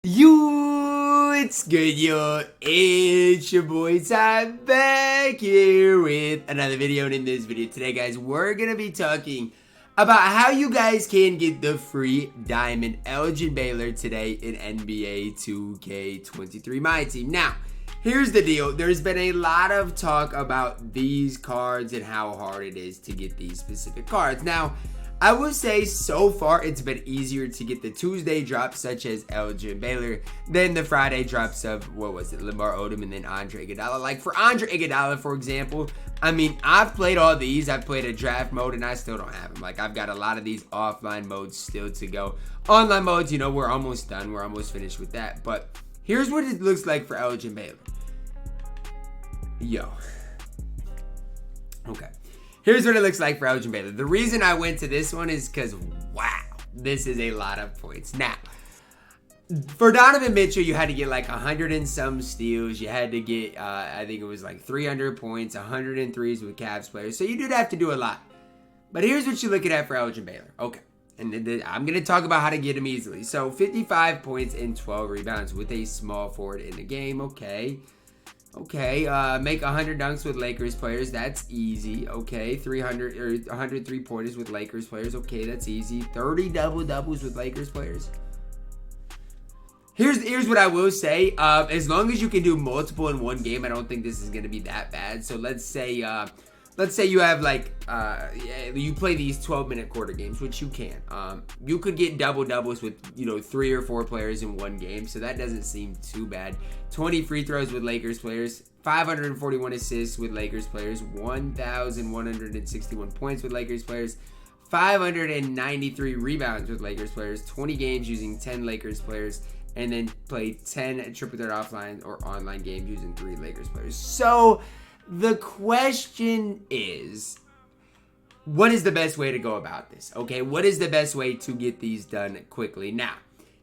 It's good, yo. It's your boy Ty back here with another video. And in this video today, guys, we're gonna be talking about how you guys can get the free diamond Elgin Baylor today in NBA 2K23 MyTEAM. Now, here's the deal. There's been a lot of talk about these cards and how hard it is to get these specific cards. Now, I will say so far it's been easier to get the Tuesday drops such as Elgin Baylor than the Friday drops of, Lamar Odom and then Andre Iguodala. Like for Andre Iguodala, for example, I mean, I've played all these. I've played a draft mode and I still don't have them. Like I've got a lot of these offline modes still to go. Online modes, you know, we're almost done. We're almost finished with that. But here's what it looks like for Elgin Baylor. Yo. Okay. Here's what it looks like for Elgin Baylor. The reason I went to this one is because, wow, this is a lot of points. Now, for Donovan Mitchell, you had to get like 100 and some steals. You had to get, I think it was like 300 points, 103s with Cavs players. So you did have to do a lot. But here's what you're looking at for Elgin Baylor. Okay. And I'm going to talk about how to get him easily. So 55 points and 12 rebounds with a small forward in the game. Okay. Make 100 dunks with Lakers players. That's easy. Okay, 300 or 100 3-pointers with Lakers players. Okay, that's easy. 30 double-doubles with Lakers players. Here's what I will say. As long as you can do multiple in one game, I don't think this is going to be that bad. So let's say you have like you play these 12-minute quarter games, which you can. You could get double-doubles with 3 or 4 players in one game, so that doesn't seem too bad. 20 free throws with Lakers players, 541 assists with Lakers players, 1,161 points with Lakers players, 593 rebounds with Lakers players, 20 games using 10 Lakers players, and then play 10 triple threat offline or online games using 3 Lakers players. So the question is, what is the best way to go about this? Okay, what is the best way to get these done quickly? Now,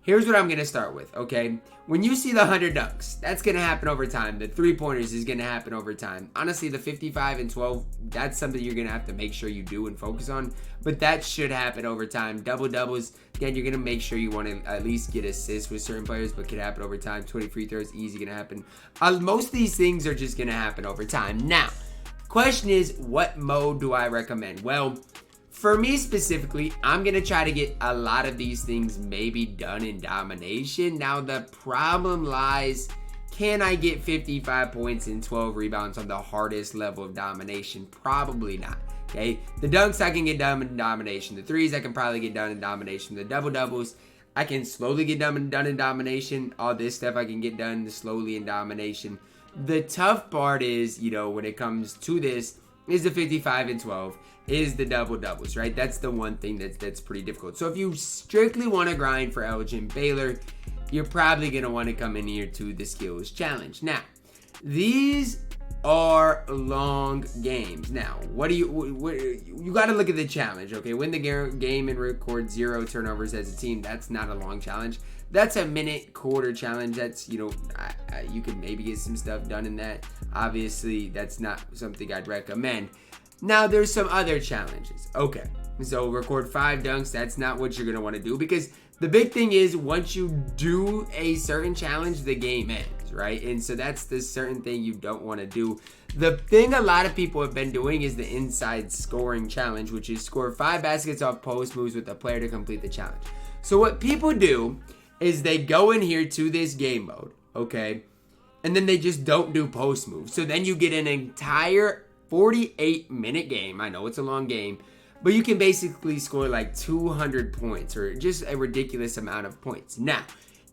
here's what I'm going to start with, okay? When you see the 100 dunks, that's going to happen over time. The 3-pointers is going to happen over time. Honestly, the 55 and 12, that's something you're going to have to make sure you do and focus on. But that should happen over time. Double-doubles, again, you're going to make sure you want to at least get assists with certain players, but could happen over time. 20 free throws, easy going to happen. Most of these things are just going to happen over time. Now, question is, what mode do I recommend? Well, for me specifically, I'm going to try to get a lot of these things maybe done in domination. Now, the problem lies, can I get 55 points and 12 rebounds on the hardest level of domination? Probably not, okay? The dunks I can get done in domination. The threes I can probably get done in domination. The double-doubles I can slowly get done in domination. All this stuff I can get done slowly in domination. The tough part is, when it comes to this, is the 55 and 12. Is the double-doubles, right? That's the one thing that's pretty difficult. So if you strictly want to grind for Elgin Baylor, you're probably going to want to come in here to the skills challenge. Now, these are long games. Now, you got to look at the challenge, okay? Win the game and record 0 turnovers as a team. That's not a long challenge. That's a minute quarter challenge. That's, you could maybe get some stuff done in that. Obviously, that's not something I'd recommend. Now, there's some other challenges. Okay, so record 5 dunks. That's not what you're going to want to do, because the big thing is once you do a certain challenge, the game ends, right? And so that's the certain thing you don't want to do. The thing a lot of people have been doing is the inside scoring challenge, which is score 5 baskets off post moves with a player to complete the challenge. So what people do is they go in here to this game mode, okay? And then they just don't do post moves. So then you get an entire 48-minute game. I know it's a long game, but you can basically score like 200 points or just a ridiculous amount of points. Now,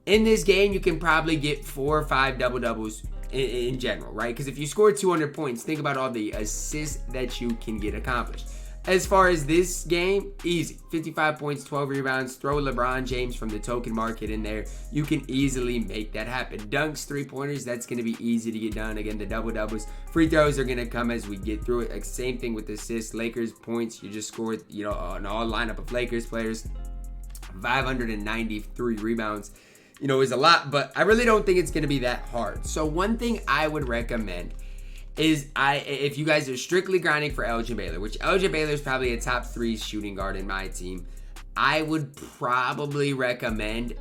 in this game, you can probably get 4 or 5 double-doubles in general, right? Because if you score 200 points, think about all the assists that you can get accomplished. As far as this game, easy. 55 points, 12 rebounds. Throw LeBron James from the token market in there. You can easily make that happen. Dunks, 3-pointers, that's going to be easy to get done. Again, the double-doubles. Free throws are going to come as we get through it. Like, same thing with assists. Lakers points, you just scored, an all lineup of Lakers players. 593 rebounds. Is a lot, but I really don't think it's going to be that hard. So one thing I would recommend is if you guys are strictly grinding for Elgin Baylor, which Elgin Baylor is probably a top 3 shooting guard in my team, I would probably recommend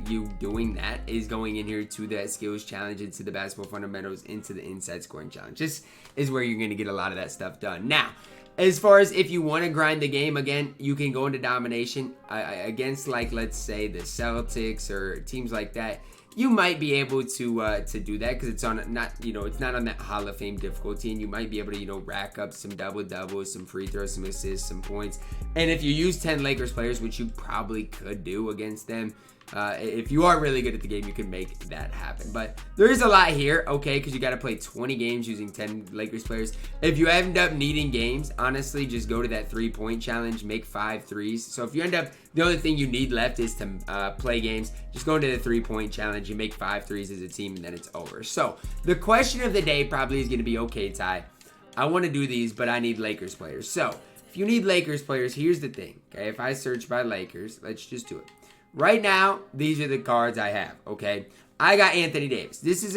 you doing that, is going in here to that skills challenge, into the basketball fundamentals, into the inside scoring challenge. This is where you're going to get a lot of that stuff done. Now, as far as if you want to grind the game, again, you can go into domination against, like, let's say the Celtics or teams like that. You might be able to do that because it's on it's not on that Hall of Fame difficulty, and you might be able to rack up some doubles, some free throws, some assists, some points. And if you use 10 Lakers players, which you probably could do against them, if you are really good at the game, you can make that happen. But there is a lot here, okay, because you got to play 20 games using 10 Lakers players. If you end up needing games, honestly, just go to that 3-point challenge, make 5 threes. So if you end up, the only thing you need left is to play games, just go into the 3-point challenge, you make 5 threes as a team, and then it's over. So the question of the day probably is going to be, okay, Ty, I want to do these, but I need Lakers players. So if you need Lakers players, here's the thing, okay? If I search by Lakers, let's just do it. Right now, these are the cards I have, okay? I got Anthony Davis. This is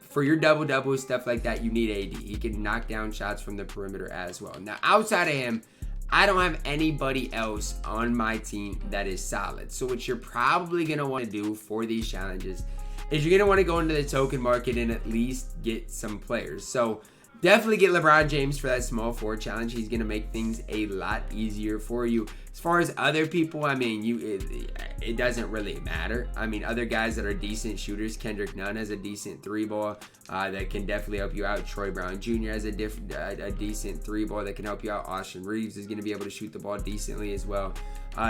for your double-double, stuff like that, you need AD. He can knock down shots from the perimeter as well. Now, outside of him, I don't have anybody else on my team that is solid. So what you're probably going to want to do for these challenges is you're going to want to go into the token market and at least get some players. So definitely get LeBron James for that small forward challenge. He's going to make things a lot easier for you. As far as other people, I mean, it doesn't really matter. I mean, other guys that are decent shooters, Kendrick Nunn has a decent 3-ball that can definitely help you out. Troy Brown Jr. has a decent 3-ball that can help you out. Austin Reeves is going to be able to shoot the ball decently as well.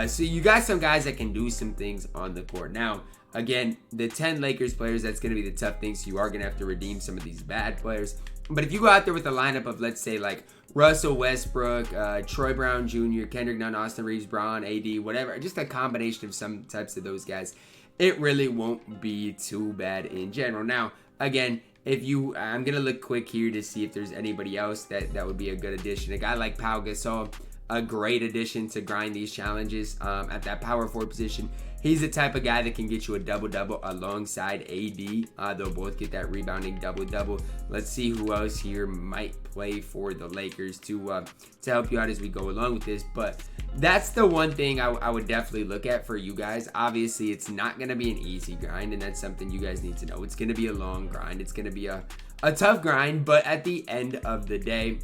So you got some guys that can do some things on the court. Now, again, the 10 Lakers players, that's going to be the tough thing. So you are going to have to redeem some of these bad players. But if you go out there with a lineup of, let's say, like Russell Westbrook, Troy Brown Jr., Kendrick Nunn, Austin Reeves, Braun, AD, whatever, just a combination of some types of those guys, it really won't be too bad in general. Now, again, I'm going to look quick here to see if there's anybody else that would be a good addition. A guy like Pau Gasol, a great addition to grind these challenges at that power forward position. He's the type of guy that can get you a double-double alongside AD. They'll both get that rebounding double-double. Let's see who else here might play for the Lakers to help you out as we go along with this. But that's the one thing I would definitely look at for you guys. Obviously, it's not going to be an easy grind, and that's something you guys need to know. It's going to be a long grind. It's going to be a tough grind, but at the end of the day,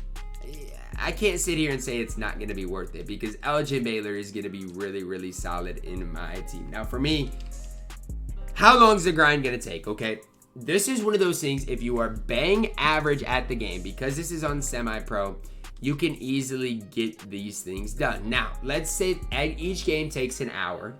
I can't sit here and say it's not going to be worth it, because Elgin Baylor is going to be really, really solid in my team. Now, for me, how long is the grind going to take? Okay, this is one of those things, if you are bang average at the game, because this is on semi-pro, you can easily get these things done. Now, let's say each game takes an hour.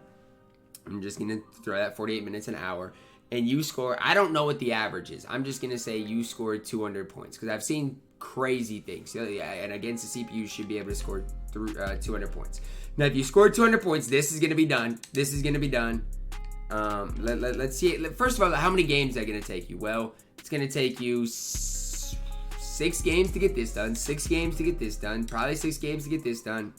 I'm just going to throw that 48 minutes, an hour. And you score, I don't know what the average is. I'm just going to say you scored 200 points, because I've seen crazy things. And against the CPU, you should be able to score 200 points. Now, if you score 200 points, this is going to be done. This is going to be done. Let's see. First of all, how many games is that going to take you? Well, it's going to take you 6 games to get this done. 6 games to get this done. Probably 6 games to get this done.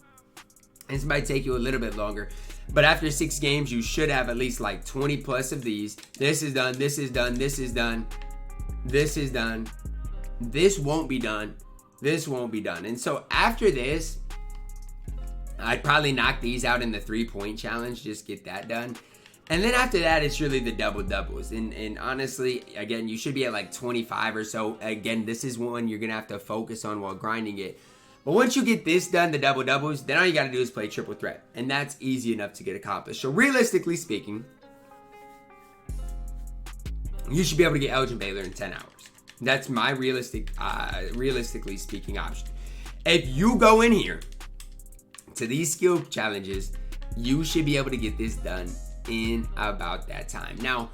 This might take you a little bit longer. But after 6 games, you should have at least like 20 plus of these. This is done. This is done. This is done. This is done. This won't be done. This won't be done. And so after this, I'd probably knock these out in the 3-point challenge. Just get that done. And then after that, it's really the double-doubles. And honestly, again, you should be at like 25 or so. Again, this is one you're going to have to focus on while grinding it. But once you get this done, the double-doubles, then all you got to do is play triple threat. And that's easy enough to get accomplished. So realistically speaking, you should be able to get Elgin Baylor in 10 hours. That's my realistically speaking option. If you go in here to these skill challenges, you should be able to get this done in about that time. Now,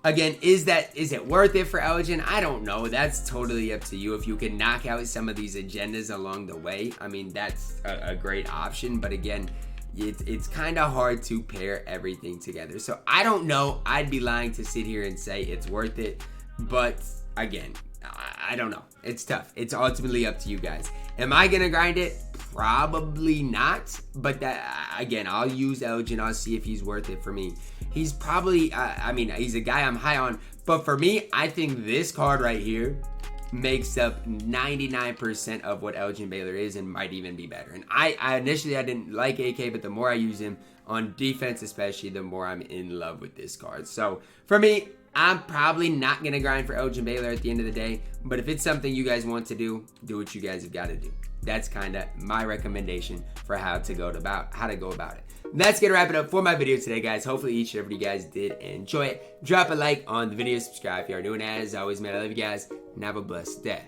again, is it worth it for Elgin? I don't know. That's totally up to you. If you can knock out some of these agendas along the way, I mean, that's a great option. But again, it's kind of hard to pair everything together. So I don't know. I'd be lying to sit here and say it's worth it. But again, I don't know. It's tough. It's ultimately up to you guys. Am I going to grind it? Probably not. But that, again, I'll use Elgin. I'll see if he's worth it for me. He's probably, he's a guy I'm high on. But for me, I think this card right here makes up 99% of what Elgin Baylor is and might even be better. And I initially didn't like AK, but the more I use him on defense especially, the more I'm in love with this card. So for me, I'm probably not going to grind for Elgin Baylor at the end of the day, but if it's something you guys want to do, do what you guys have got to do. That's kind of my recommendation for how to go about it. That's going to wrap it up for my video today, guys. Hopefully each and every you guys did enjoy it. Drop a like on the video, subscribe if you are new, and as always, man, I love you guys, and have a blessed day.